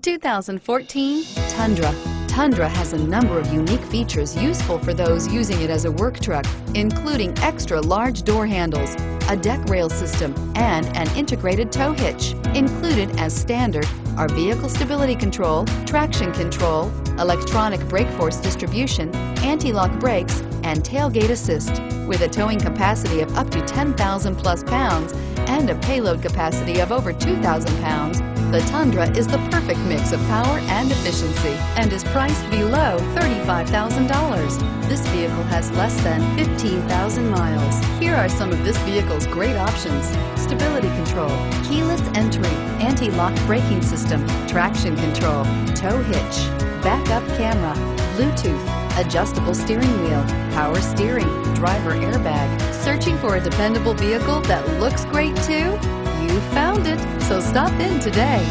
2014 Tundra. Tundra has a number of unique features useful for those using it as a work truck, including extra large door handles, a deck rail system, and an integrated tow hitch. Included as standard are vehicle stability control, traction control, electronic brake force distribution, anti-lock brakes, and tailgate assist. With a towing capacity of up to 10,000 plus pounds and a payload capacity of over 2,000 pounds, the Tundra is the perfect mix of power and efficiency and is priced below $35,000. This vehicle has less than 15,000 miles. Here are some of this vehicle's great options: stability control, keyless entry, anti-lock braking system, traction control, tow hitch, backup camera, Bluetooth, adjustable steering wheel, power steering, driver airbag. Searching for a dependable vehicle that looks great too? You found it, so stop in today.